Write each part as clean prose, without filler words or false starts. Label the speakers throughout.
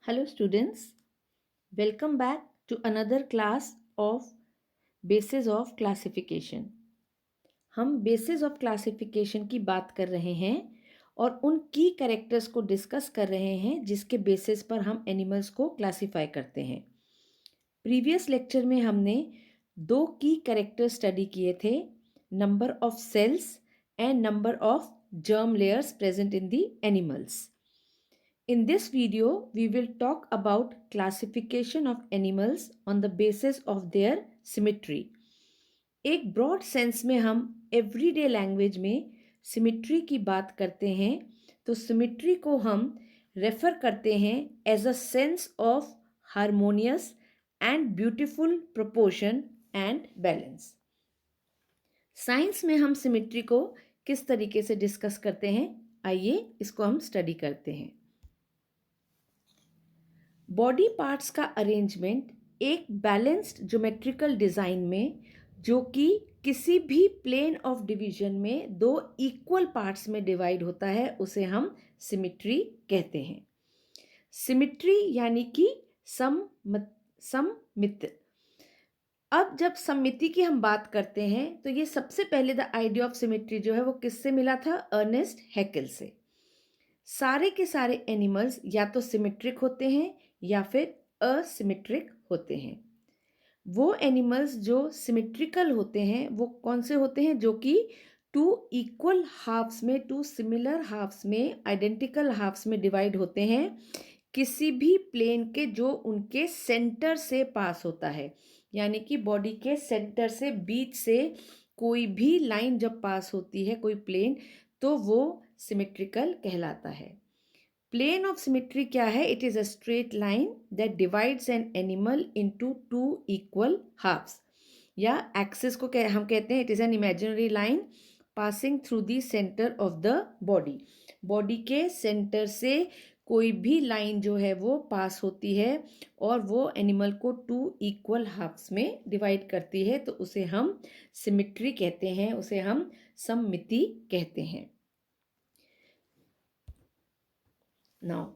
Speaker 1: Hello students, welcome back to another class of Basis of Classification. हम basis of classification की बात कर रहे हैं और उन की कैरेक्टर्स को डिस्कस कर रहे हैं जिसके बेसिस पर हम एनिमल्स को क्लासिफाई करते हैं. प्रीवियस लेक्चर में हमने दो की कैरेक्टर स्टडी किए थे, number of cells and number of germ layers present in the animals. In this video, we will talk about classification of animals on the basis of their symmetry. एक broad sense में हम everyday language में symmetry की बात करते हैं तो symmetry को हम रेफर करते हैं as a sense of harmonious and beautiful proportion and balance. Science में हम सिमिट्री को किस तरीके से डिस्कस करते हैं, आइए इसको हम स्टडी करते हैं. बॉडी पार्ट्स का अरेंजमेंट एक बैलेंस्ड ज्योमेट्रिकल डिज़ाइन में जो कि किसी भी प्लेन ऑफ डिवीजन में दो इक्वल पार्ट्स में डिवाइड होता है उसे हम सिमिट्री कहते हैं. सिमिट्री यानी कि सममिति. अब जब सममिति की हम बात करते हैं तो ये सबसे पहले द आइडिया ऑफ सिमिट्री जो है वो किससे मिला था, अर्नेस्ट हैकेल से. सारे के सारे एनिमल्स या तो सिमेट्रिक होते हैं या फिर असिमेट्रिक होते हैं. वो एनिमल्स जो सिमेट्रिकल होते हैं वो कौन से होते हैं, जो कि टू इक्वल हाफ्स में, टू सिमिलर हाफ्स में, आइडेंटिकल हाफ्स में डिवाइड होते हैं किसी भी प्लेन के जो उनके सेंटर से पास होता है. यानी कि बॉडी के सेंटर से, बीच से कोई भी लाइन जब पास होती है, कोई प्लेन, तो वो सिमेट्रिकल कहलाता है. प्लेन ऑफ सिमेट्री क्या है? It is a straight line that divides an animal into two equal halves. या एक्सिस को हम कहते हैं it is an imaginary line passing through the centre of the body. Body के सेंटर से कोई भी लाइन जो है वो पास होती है और वो एनिमल को टू इक्वल हाफ्स में डिवाइड करती है, तो उसे हम सिमेट्री कहते हैं, उसे हम सममिति कहते हैं. नाउ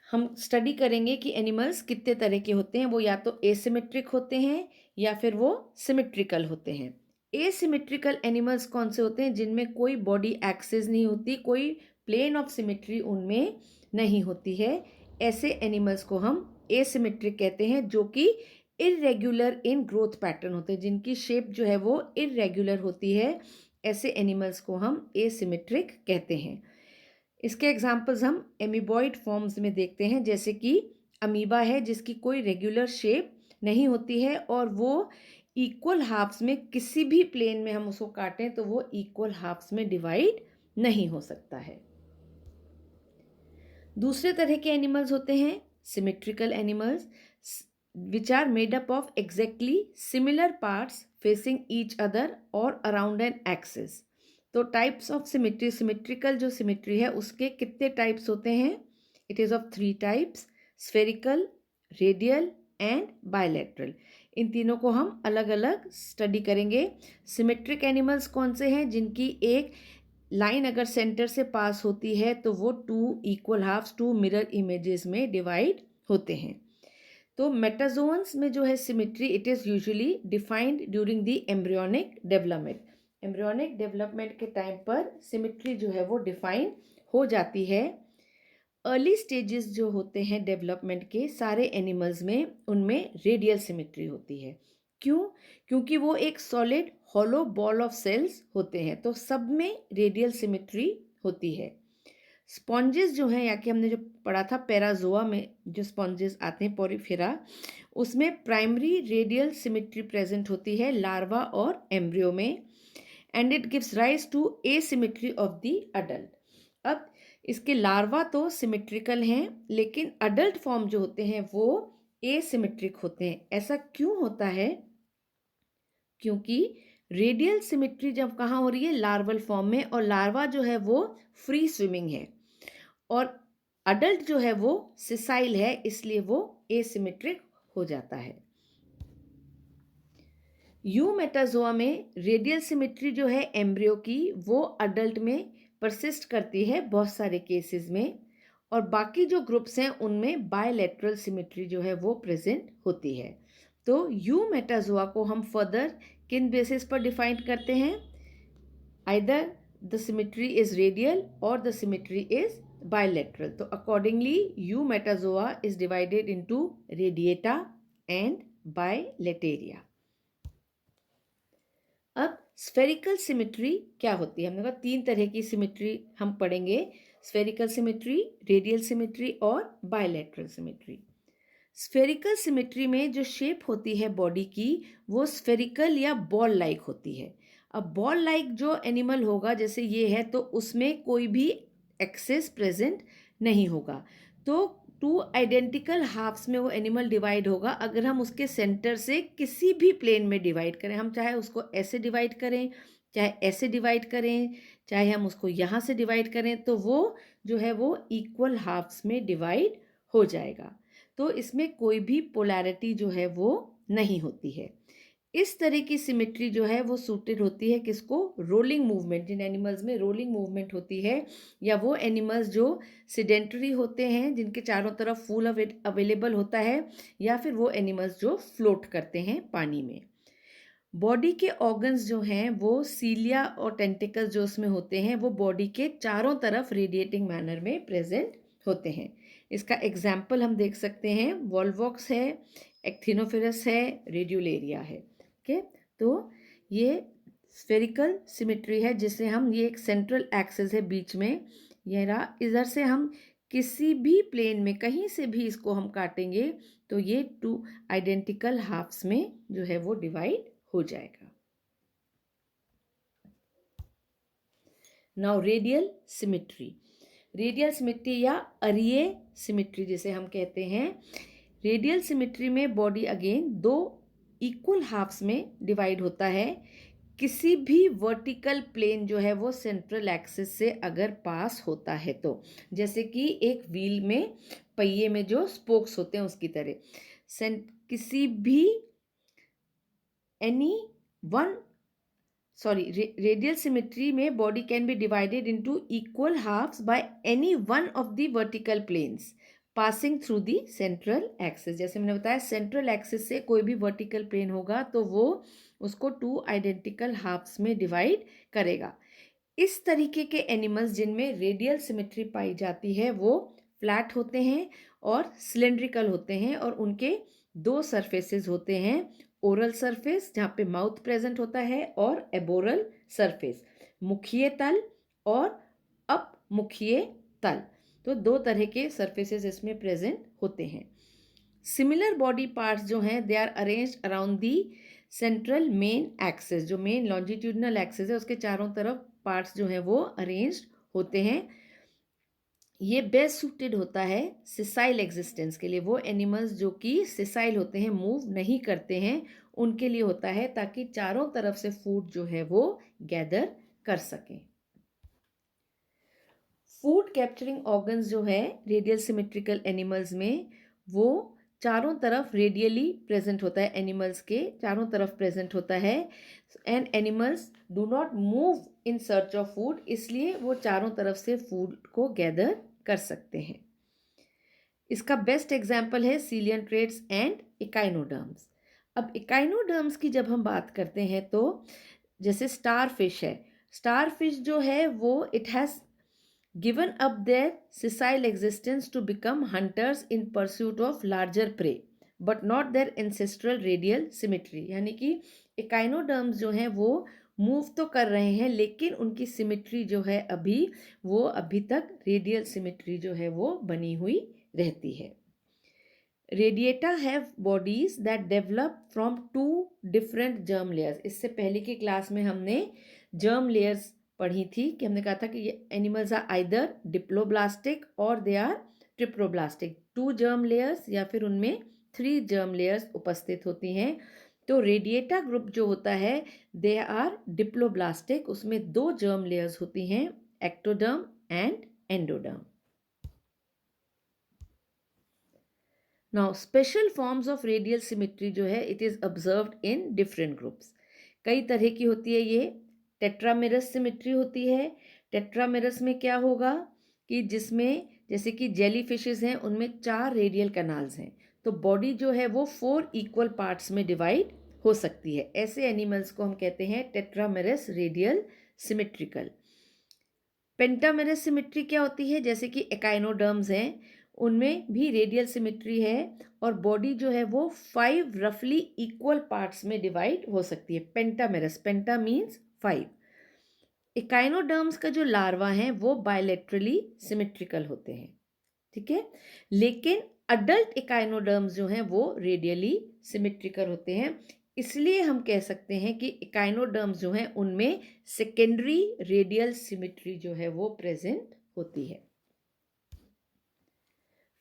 Speaker 1: हम स्टडी करेंगे कि एनिमल्स कितने तरह के होते हैं. वो या तो एसिमेट्रिक होते हैं या फिर वो सिमेट्रिकल होते हैं. एसिमेट्रिकल एनिमल्स कौन से होते हैं? जिनमें कोई बॉडी एक्सिस नहीं होती, कोई प्लेन ऑफ सिमेट्री उनमें नहीं होती है. ऐसे एनिमल्स को हम एसिमेट्रिक कहते हैं, जो कि इरेगुलर इन ग्रोथ पैटर्न होते हैं, जिनकी शेप जो है वो इरेगुलर होती है. ऐसे एनिमल्स को हम एसिमेट्रिक कहते हैं. इसके एग्जाम्पल्स हम एमीबॉइड फॉर्म्स में देखते हैं, जैसे कि अमीबा है जिसकी कोई रेगुलर शेप नहीं होती है और वो इक्वल हाफ्स में, किसी भी प्लेन में हम उसको काटें तो वो इक्वल हाफ्स में डिवाइड नहीं हो सकता है. दूसरे तरह के एनिमल्स होते हैं symmetrical animals which are made up of exactly similar parts facing each other और अराउंड एन एक्सिस. तो टाइप्स ऑफ सिमेट्री, सिमेट्रिकल जो सिमेट्री है उसके कितने टाइप्स होते हैं? It is of 3 types, spherical, radial and bilateral. इन तीनों को हम अलग अलग स्टडी करेंगे. सिमेट्रिक एनिमल्स कौन से हैं? जिनकी एक लाइन अगर सेंटर से पास होती है तो वो two equal halves, two mirror images में डिवाइड होते हैं. तो मेटाजोन्स में जो है symmetry, it is usually defined during the embryonic development. Embryonic development के टाइम पर सिमेट्री जो है वो डिफाइन हो जाती है. अर्ली स्टेजेस जो होते हैं डेवलपमेंट के सारे एनिमल्स में, उनमें रेडियल सिमेट्री होती है. क्यों? क्योंकि वो एक solid hollow ball of cells होते हैं, तो सब में रेडियल सिमेट्री होती है. स्पॉन्जेस जो हैं, या कि हमने जो पढ़ा था पैराजोआ में जो स्पॉन्जेस आते हैं, पोरिफेरा, उसमें प्राइमरी रेडियल सिमेट्री प्रेजेंट होती है लार्वा और एम्ब्रियो में, and it gives rise to asymmetry of the adult. अब इसके लार्वा तो सिमेट्रिकल हैं, लेकिन अडल्ट फॉर्म जो होते हैं वो एसिमेट्रिक होते हैं. ऐसा क्यों होता है? क्योंकि रेडियल सिमेट्री जब कहाँ हो रही है? लार्वल फॉर्म में, और लार्वा जो है वो फ्री स्विमिंग है और अडल्ट जो है वो सिसाइल है, इसलिए वो एसिमेट्रिक हो जाता है. यूमेटाजोआ में रेडियल सिमेट्री जो है एम्ब्रियो की, वो अडल्ट में परसिस्ट करती है बहुत सारे केसेस में, और बाकी जो ग्रुप्स हैं उनमें बायलैटरल सिमेट्री जो है वो प्रेजेंट होती है। तो यू मेटाजोआ को हम फर्दर किन बेसिस पर डिफाइन करते हैं? Either the symmetry is radial और द सिमेट्री इज bilateral. तो accordingly eumetazoa is divided into radiata and bilateria. अब स्फेरिकल सिमेट्री क्या होती है? हमने कहा 3 तरह की सिमेट्री हम पढ़ेंगे, स्फेरिकल सिमेट्री, रेडियल सिमेट्री और बायलैटरल सिमेट्री। स्फेरिकल सिमेट्री में जो शेप होती है बॉडी की वो स्फेरिकल या बॉल लाइक होती है। अब बॉल लाइक जो एनिमल होगा जैसे ये है तो उसमें कोई भी एक्सेस प्रेजेंट नहीं होगा। तो 2 आइडेंटिकल हाफ्स में वो एनिमल डिवाइड होगा। अगर हम उसके सेंटर से किसी भी प्लेन में डिवाइड करें, हम चाहे उसको ऐसे डिवाइड करें, चाहे ऐसे डिवाइड करें, चाहे हम उसको यहाँ से डिवाइड करें, तो वो जो है वो इक्वल हाफ्स में डिवाइड हो जाएगा। तो इसमें कोई भी पोलैरिटी जो है वो नहीं होती है। इस तरह की सिमेट्री जो है वो सूटेड होती है किसको? Rolling movement. जिन एनिमल्स में रोलिंग मूवमेंट होती है या वो एनिमल्स जो सिडेंटरी होते हैं जिनके चारों तरफ फूल अवेलेबल होता है, या फिर वो एनिमल्स जो फ्लोट करते हैं पानी में। बॉडी के ऑर्गन्स जो हैं वो सीलिया और टेंटिकल्स जो उसमें होते हैं वो बॉडी के चारों तरफ रेडिएटिंग मैनर में प्रेजेंट होते हैं। इसका एग्जाम्पल हम देख सकते हैं, वॉल्वॉक्स है, एक्थिनोफेरस है, रेडियोलेरिया है। ओके, तो ये स्फेरिकल सिमेट्री है जिसे हम, ये एक सेंट्रल एक्सिस है बीच में, ये रहा, इधर से हम किसी भी प्लेन में कहीं से भी इसको हम काटेंगे तो ये 2 आइडेंटिकल हाफ्स में जो है वो डिवाइड हो जाएगा। Now radial symmetry. Radial symmetry या अरिये सिमेट्री जिसे हम कहते हैं, रेडियल सिमेट्री में बॉडी अगेन 2 इक्वल हाफ्स में डिवाइड होता है। किसी भी वर्टिकल प्लेन जो है वो सेंट्रल एक्सिस से अगर पास होता है तो, जैसे कि एक व्हील में पहिए में जो स्पोक्स होते हैं उसकी तरह, किसी भी रेडियल सिमेट्री में body can be divided into equal halves by any one of the vertical planes passing through the central axis. जैसे मैंने बताया सेंट्रल एक्सिस से कोई भी वर्टिकल प्लेन होगा तो वो उसको 2 आइडेंटिकल हाफ्स में डिवाइड करेगा। इस तरीके के एनिमल्स जिनमें रेडियल सिमेट्री पाई जाती है वो फ्लैट होते हैं और सिलेंड्रिकल होते हैं, और उनके 2 सरफेसेस होते हैं, ओरल सरफेस जहाँ पे माउथ प्रेजेंट होता है और एबोरल सरफेस, मुखीय तल और अपमुखीय तल। तो 2 तरह के सरफेसेस इसमें प्रेजेंट होते हैं। सिमिलर बॉडी पार्ट्स जो हैं they are arranged around the central main axis. जो मेन लॉन्जिट्यूडनल एक्सिस है उसके चारों तरफ पार्ट्स जो हैं वो अरेंज्ड होते हैं। ये बेस्ट सूटेड होता है सिसाइल एग्जिस्टेंस के लिए। वो एनिमल्स जो कि सिसाइल होते हैं, मूव नहीं करते हैं, उनके लिए होता है, ताकि चारों तरफ से फूड जो है वो गैदर कर सकें। फूड कैप्चरिंग ऑर्गन्स जो है रेडियल सिमेट्रिकल एनिमल्स में वो चारों तरफ रेडियली प्रेजेंट होता है, एनिमल्स के चारों तरफ प्रेजेंट होता है, and animals do not move in search of food, इसलिए वो चारों तरफ से फूड को गैदर कर सकते हैं। इसका बेस्ट एग्जाम्पल है सीलियन ट्रेट्स एंड इकाइनोडर्म्स। अब इकाइनोडर्म्स की जब हम बात करते हैं तो जैसे स्टार फिश है, स्टार फिश जो है वो it has given up their sessile existence to become hunters in pursuit of larger prey but not their ancestral radial symmetry। यानी कि इकाइनोडर्म्स जो हैं वो मूव तो कर रहे हैं लेकिन उनकी सिमेट्री जो है वो अभी तक रेडियल सिमेट्री जो है वो बनी हुई रहती है। Radiata have bodies that develop from 2 different germ layers. इससे पहले की क्लास में हमने जर्म लेयर्स पढ़ी थी कि हमने कहा था कि ये एनिमल्स आर आइदर डिप्लोब्लास्टिक और they are triploblastic, 2 germ layers या फिर उनमें 3 जर्म लेयर्स उपस्थित होती हैं। तो रेडिएटा ग्रुप जो होता है दे आर डिप्लोब्लास्टिक, उसमें 2 जर्म लेयर्स होती हैं, ectoderm and endoderm. Now special forms of radial symmetry जो है it is observed in different groups. कई तरह की होती है ये। टेट्रामेरस सिमेट्री होती है। टेट्रामेरस में क्या होगा कि जिसमें जैसे कि जेली फिशेज हैं, उनमें 4 रेडियल कैनाल्स हैं, तो बॉडी जो है वो 4 इक्वल पार्ट्स में डिवाइड हो सकती है। ऐसे एनिमल्स को हम कहते हैं tetramerous radial symmetrical. Pentamerous symmetry क्या होती है? जैसे कि एकाइनोडर्म्स हैं, उनमें भी रेडियल सिमेट्री है और बॉडी जो है वो 5 रफली इक्वल पार्ट्स में डिवाइड हो सकती है। पेंटामेरस, पेंटा मीन्स 5। इकाइनोडर्म्स का जो लार्वा है वो बायलैटरली सिमेट्रिकल होते हैं, ठीक है, लेकिन अडल्ट इकाइनोडर्म्स जो हैं वो रेडियली सिमेट्रिकल होते हैं। इसलिए हम कह सकते हैं कि इकाइनोडर्म्स जो हैं उनमें सेकेंडरी रेडियल सिमेट्री जो है वो प्रेजेंट होती है।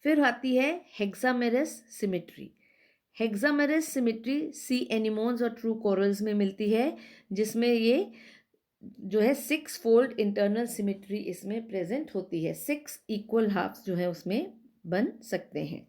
Speaker 1: फिर आती है हेक्सामेरस सिमेट्री। हेक्सामेरस सिमेट्री सी एनिमोन्स और ट्रू कोरल्स में मिलती है, जिसमें ये जो है 6 फोल्ड इंटरनल सिमेट्री इसमें प्रेजेंट होती है। 6 इक्वल हाफ्स जो है उसमें बन सकते हैं।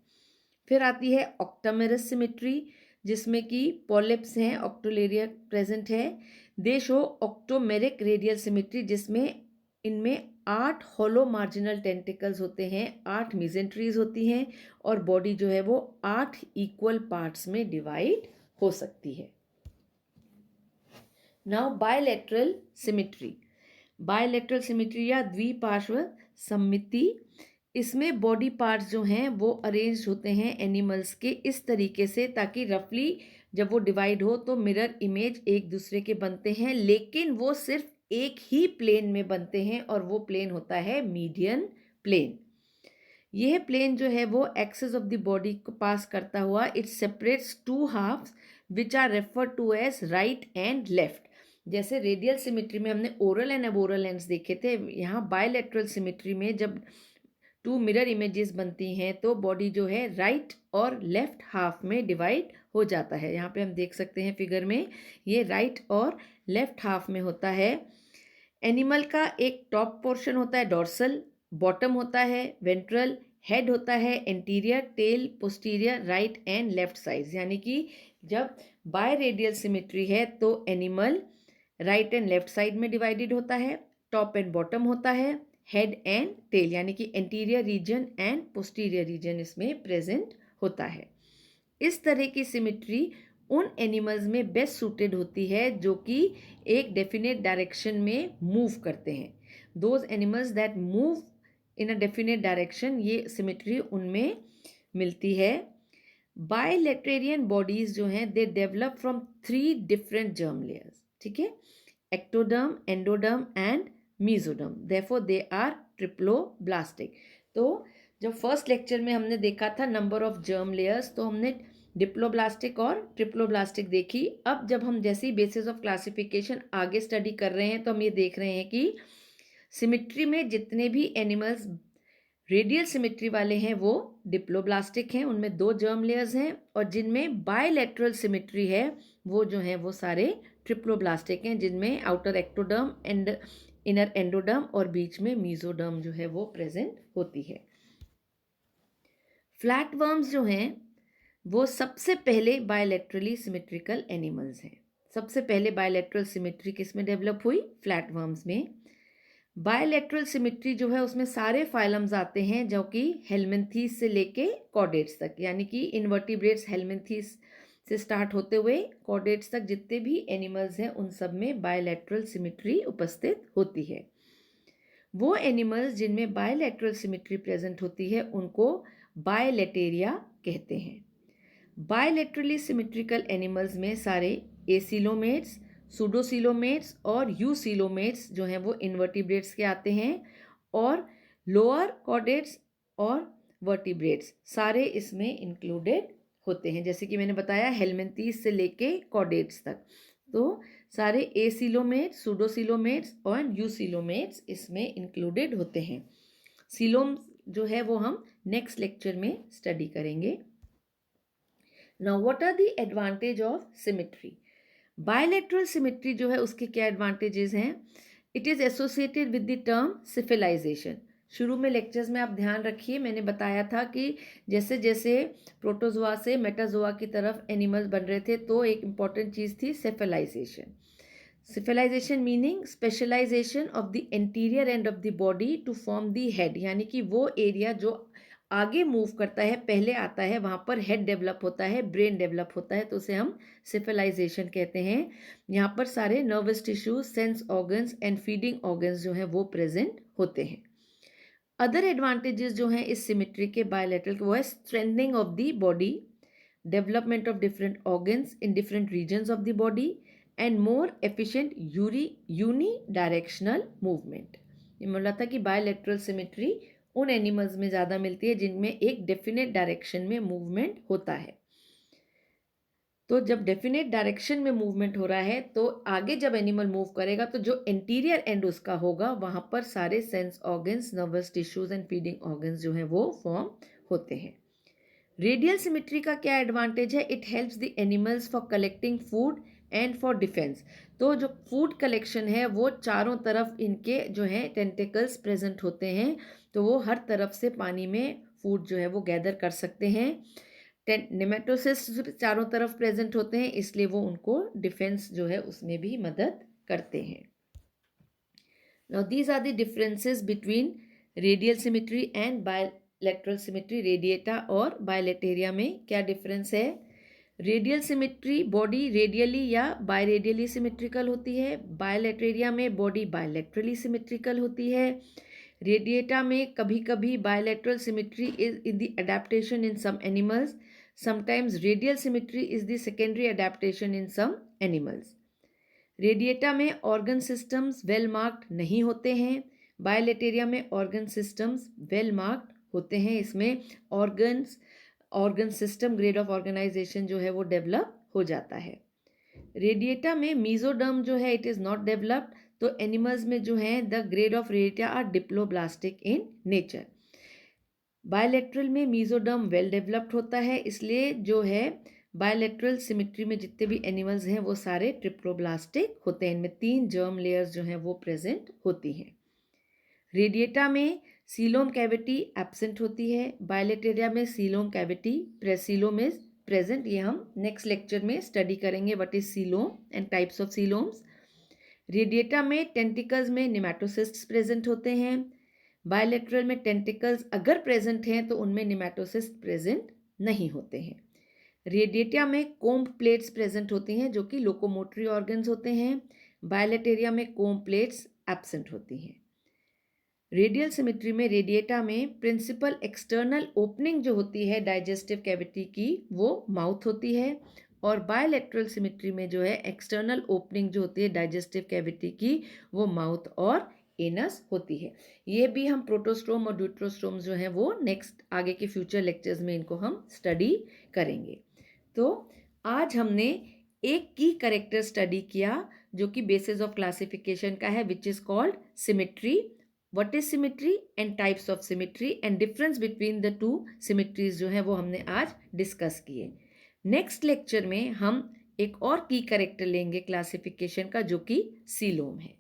Speaker 1: फिर आती है ऑक्टामेरस सिमेट्री, जिसमें कि पॉलिप्स हैं, ऑक्टोलेरिया प्रेजेंट है। दे शो ऑक्टोमेरिक रेडियल सिमेट्री, जिसमें इनमें 8 हॉलो मार्जिनल टेंटिकल्स होते हैं, 8 मिजेंट्रीज होती हैं और बॉडी जो है वो 8 इक्वल पार्ट्स में डिवाइड हो सकती है। Now bilateral symmetry. Bilateral symmetry या द्विपार्श्व सममिति, इसमें बॉडी पार्ट्स जो हैं वो अरेंज होते हैं एनिमल्स के इस तरीके से ताकि रफली जब वो डिवाइड हो तो मिरर इमेज एक दूसरे के बनते हैं, लेकिन वो सिर्फ एक ही प्लेन में बनते हैं और वो प्लेन होता है मीडियन प्लेन। यह प्लेन जो है वो एक्सेस ऑफ द बॉडी को पास करता हुआ it separates 2 halves which are refer to as right and left. जैसे रेडियल सिमेट्री में हमने ओरल एंड एबोरल एंड्स देखे थे, यहाँ बायलैटरल सिमेट्री में जब 2 मिरर इमेजेस बनती हैं तो बॉडी जो है राइट और लेफ्ट हाफ में डिवाइड हो जाता है। यहाँ पे हम देख सकते हैं फिगर में, ये राइट और लेफ्ट हाफ में होता है। एनिमल का एक टॉप पोर्शन होता है डॉर्सल, बॉटम होता है वेंट्रल, हेड होता है anterior, tail posterior, right and left side. यानी कि जब बाय रेडियल सिमेट्री है तो animal right and left side में डिवाइडेड होता है, टॉप एंड बॉटम होता है, हेड एंड टेल यानी कि anterior reason and posterior reason इसमें प्रेजेंट होता है। इस तरह की सिमेट्री उन एनिमल्स में बेस्ट सूटेड होती है जो कि एक डेफिनेट डायरेक्शन में मूव करते हैं। Those animals that move in a definite direction, ये सिमेट्री उनमें मिलती है। बायलैटेरियन बॉडीज जो हैं they develop from 3 different germ layers, ठीक है, ectoderm, endoderm and mesoderm, therefore they are triploblastic. तो जब फर्स्ट लेक्चर में हमने देखा था नंबर ऑफ जर्म लेयर्स, तो हमने डिप्लोब्लास्टिक और ट्रिप्लोब्लास्टिक देखी। अब जब हम जैसी बेसिस ऑफ क्लासिफिकेशन आगे स्टडी कर रहे हैं तो हम ये देख रहे हैं कि सिमेट्री में जितने भी एनिमल्स रेडियल सिमेट्री वाले हैं वो डिप्लोब्लास्टिक हैं, उनमें 2 जर्म लेयर्स हैं, और जिनमें बायलैटरल सिमेट्री है वो जो हैं वो सारे ट्रिप्लोब्लास्टिक हैं, जिनमें outer ectoderm and inner endoderm और बीच में मीजोडर्म जो है वो प्रेजेंट होती है। फ्लैटवर्म्स जो हैं वो सबसे पहले बायलैटरली सिमेट्रिकल एनिमल्स हैं। सबसे पहले बायलैटरल सिमेट्री किस में डेवलप हुई? फ्लैटवर्म्स में। बायलैटरल सिमेट्री जो है उसमें सारे फाइलम्स आते हैं जो कि हेलमिंथीस से लेके कॉर्डेट्स तक, यानी कि इनवर्टिब्रेट्स हेलमिंथीस से स्टार्ट होते हुए कॉर्डेट्स तक जितने भी एनिमल्स हैं उन सब में बायलैटरल सिमेट्री उपस्थित होती है। वो एनिमल्स जिनमें बायलैटरल सिमेट्री प्रेजेंट होती है उनको बायलैटेरिया कहते हैं। बायलैटरली सिमेट्रिकल एनिमल्स में सारे एसिलोमेट्स, सूडोसिलोमेट्स और यूसिलोमेट्स जो हैं वो इनवर्टिब्रेट्स के आते हैं, और लोअर कॉर्डेट्स और वर्टिब्रेट्स सारे इसमें इंक्लूडेड होते हैं। जैसे कि मैंने बताया हेलमिंथीस से लेके कॉर्डेट्स तक, तो सारे एसिलोमेट्स, सूडोसिलोमेट्स और यूसिलोमेट्स इसमें इंक्लूडेड होते हैं। सिलोम जो है वो हम नेक्स्ट लेक्चर में स्टडी करेंगे। Now what are the advantage of symmetry? Bilateral symmetry जो है उसके क्या एडवांटेजेस हैं? It is associated with the term civilisation. शुरू में लेक्चर्स में आप ध्यान रखिए, मैंने बताया था कि जैसे जैसे प्रोटोजोआ से मेटाजोआ की तरफ एनिमल्स बन रहे थे तो एक इम्पॉर्टेंट चीज़ थी civilization. Cephalization meaning specialization of the anterior end of the body to form the head, यानी कि वो एरिया जो आगे मूव करता है, पहले आता है, वहाँ पर हेड डेवलप होता है, ब्रेन डेवलप होता है, तो उसे हम सिफेलाइजेशन कहते हैं। यहाँ पर सारे nervous tissues, sense organs and feeding organs जो हैं वो प्रेजेंट होते हैं। अदर एडवांटेजेस जो हैं इस सिमेट्री के बायलैटरल वो है strengthening of the body, development of different organs in different regions of the body and more efficient unidirectional movement. ये बोला था कि बायलैटरल सिमेट्री उन एनिमल्स में ज़्यादा मिलती है जिनमें एक डेफिनेट डायरेक्शन में मूवमेंट होता है। तो जब डेफिनेट डायरेक्शन में मूवमेंट हो रहा है तो आगे जब एनिमल मूव करेगा तो जो इंटीरियर एंड उसका होगा वहाँ पर सारे sense organs, nervous tissues and feeding organs जो हैं वो फॉर्म होते हैं। रेडियल सिमेट्री का क्या एडवांटेज है? It helps the animals for collecting food and for defence. तो जो फूड कलेक्शन है वो चारों तरफ इनके जो है टेंटिकल्स प्रेजेंट होते हैं, तो वो हर तरफ से पानी में फूड जो है वो गैदर कर सकते हैं। नेमेटोसिस्ट चारों तरफ प्रेजेंट होते हैं, इसलिए वो उनको डिफेंस जो है उसमें भी मदद करते हैं। Now these are the differences between radial symmetry and bilateral symmetry. Radiata और बायलैटेरिया में क्या डिफरेंस है? रेडियल सिमेट्री बॉडी रेडियली या बायरेडियली सिमेट्रिकल होती है। बायलैटेरिया में बॉडी बायलैटरली सिमेट्रिकल होती है। रेडिएटा में कभी कभी bilateral symmetry is in the adaptation in some animals, sometimes radial symmetry is the secondary adaptation in some animals. Radiata में ऑर्गन सिस्टम्स वेल मार्क्ड नहीं होते हैं, बायलैटेरिया में ऑर्गन सिस्टम्स वेल मार्क्ड होते हैं। इसमें organ system grade of organisation जो है वो डेवलप हो जाता है। रेडिएटा में मीजोडर्म जो है इट इज़ नॉट डेवलप्ड, तो एनिमल्स में जो है the grade of radiata are diploblastic in nature. Bilateral में मीजोडर्म वेल डेवलप्ड होता है, इसलिए जो है बायलैटरल सिमेट्री में जितने भी एनिमल्स हैं वो सारे ट्रिप्लोब्लास्टिक होते हैं। इनमें 3 जर्म लेयर्स जो हैं वो प्रेजेंट होती हैं। रेडिएटा में सीलोम कैविटी एब्सेंट होती है, बायलैटेरिया में coelom cavity coelom is present. ये हम नेक्स्ट लेक्चर में स्टडी करेंगे what is coelom and types of coeloms. Radiata में टेंटिकल्स में नेमेटोसिस्ट्स प्रेजेंट होते हैं, बायलैटरल में टेंटिकल्स अगर प्रेजेंट हैं तो उनमें नेमेटोसिस्ट प्रेजेंट नहीं होते हैं। रेडिएटा में कोम्ब प्लेट्स प्रेजेंट होती हैं जो कि लोकोमोटरी ऑर्गन्स होते हैं, बायलैटेरिया में कोम्ब प्लेट्स एब्सेंट होती हैं। रेडियल सिमेट्री में रेडिएटा में प्रिंसिपल एक्सटर्नल ओपनिंग जो होती है डाइजेस्टिव कैविटी की वो माउथ होती है, और बायलैटरल सिमेट्री में जो है एक्सटर्नल ओपनिंग जो होती है डाइजेस्टिव कैविटी की वो माउथ और एनस होती है। ये भी हम प्रोटोस्टोम और ड्यूट्रोस्टोम जो है वो नेक्स्ट आगे के फ्यूचर लेक्चर्स में इनको हम स्टडी करेंगे। तो आज हमने एक की कैरेक्टर स्टडी किया जो कि बेसिस ऑफ क्लासिफिकेशन का है, which is called symmetry. What is symmetry and types of symmetry and difference between the two symmetries जो है वो हमने आज डिस्कस किए। नेक्स्ट लेक्चर में हम एक और की कैरेक्टर लेंगे क्लासिफिकेशन का जो कि सीलोम है।